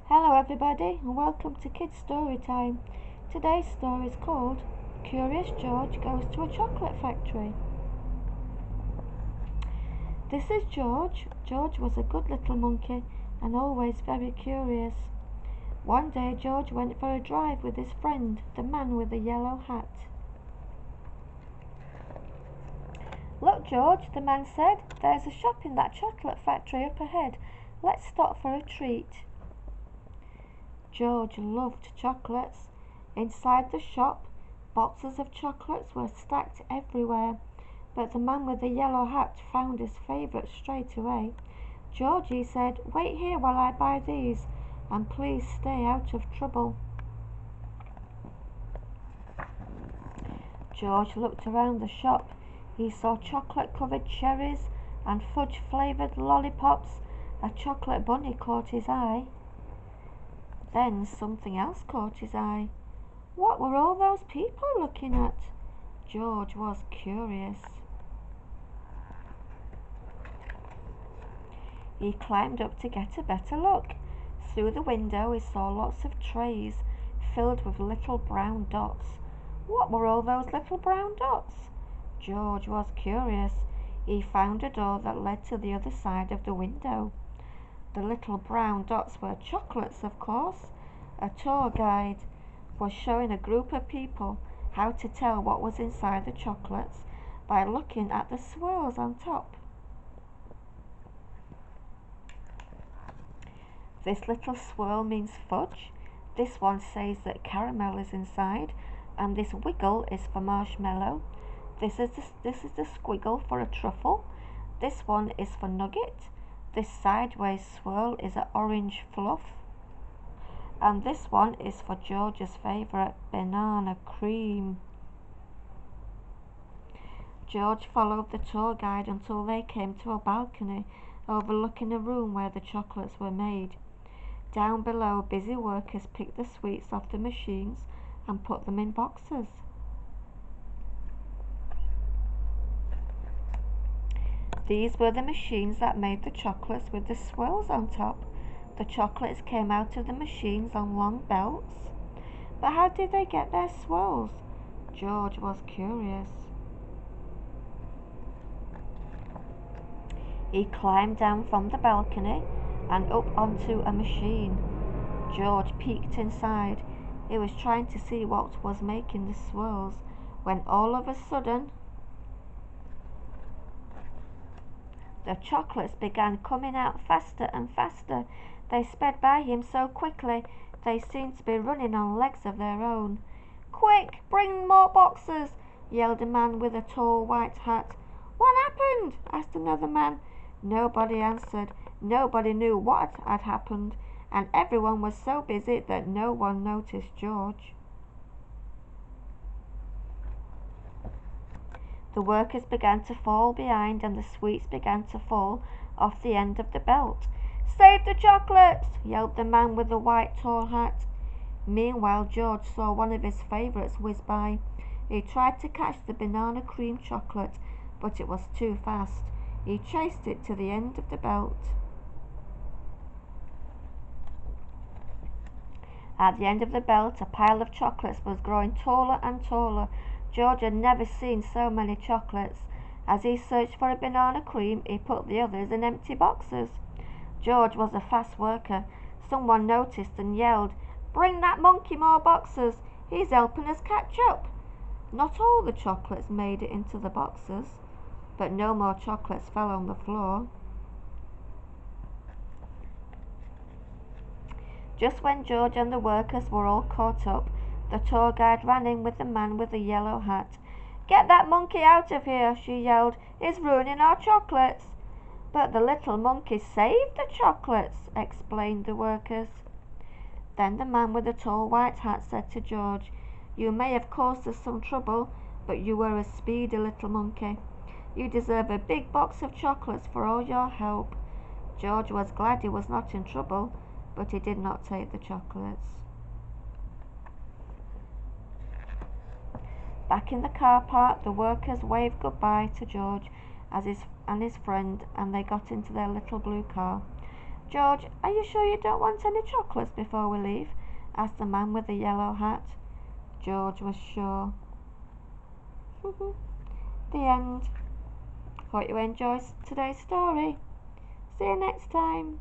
Hello everybody and welcome to Kids Storytime. Today's story is called Curious George Goes to a Chocolate Factory. This is George. George was a good little monkey and always very curious. One day George went for a drive with his friend, the man with the yellow hat. "Look, George," the man said, "there's a shop in that chocolate factory up ahead. Let's stop for a treat." George loved chocolates. Inside the shop, boxes of chocolates were stacked everywhere, but the man with the yellow hat found his favourite straight away. "George," he said, "wait here while I buy these, and please stay out of trouble." George looked around the shop. He saw chocolate-covered cherries and fudge-flavoured lollipops. A chocolate bunny caught his eye. Then something else caught his eye. What were all those people looking at? George was curious. He climbed up to get a better look. Through the window he saw lots of trays filled with little brown dots. What were all those little brown dots? George was curious. He found a door that led to the other side of the window. The little brown dots were chocolates, of course. A tour guide was showing a group of people how to tell what was inside the chocolates by looking at the swirls on top. This little swirl means fudge. This one says that caramel is inside, and this wiggle is for marshmallow. This is the squiggle for a truffle. This one is for nugget. This sideways swirl is an orange fluff. And this one is for George's favourite, banana cream. George followed the tour guide until they came to a balcony overlooking a room where the chocolates were made. Down below, busy workers picked the sweets off the machines and put them in boxes. These were the machines that made the chocolates with the swirls on top. The chocolates came out of the machines on long belts. But how did they get their swirls? George was curious. He climbed down from the balcony and up onto a machine. George peeked inside. He was trying to see what was making the swirls when all of a sudden the chocolates began coming out faster and faster. They sped by him so quickly they seemed to be running on legs of their own. "Quick, bring more boxes!" yelled a man with a tall white hat. "What happened?" asked another man. Nobody answered. Nobody knew what had happened, and everyone was so busy that no one noticed George. The workers began to fall behind and the sweets began to fall off the end of the belt. "Save the chocolates!" yelled the man with the white tall hat. Meanwhile, George saw one of his favourites whiz by. He tried to catch the banana cream chocolate, but it was too fast. He chased it to the end of the belt. At the end of the belt, a pile of chocolates was growing taller and taller. George had never seen so many chocolates. As he searched for a banana cream, he put the others in empty boxes. George was a fast worker. Someone noticed and yelled, "Bring that monkey more boxes. He's helping us catch up." Not all the chocolates made it into the boxes, but no more chocolates fell on the floor. Just when George and the workers were all caught up, the tour guide ran in with the man with the yellow hat. "Get that monkey out of here," she yelled. "He's ruining our chocolates." "But the little monkey saved the chocolates," explained the workers. Then the man with the tall white hat said to George, "You may have caused us some trouble, but you were a speedy little monkey. You deserve a big box of chocolates for all your help." George was glad he was not in trouble, but he did not take the chocolates. Back in the car park, the workers waved goodbye to George and his friend, and they got into their little blue car. George, are you sure you don't want any chocolates before we leave? Asked the man with the yellow hat. George was sure. The end. Hope you enjoyed today's story. See you next time.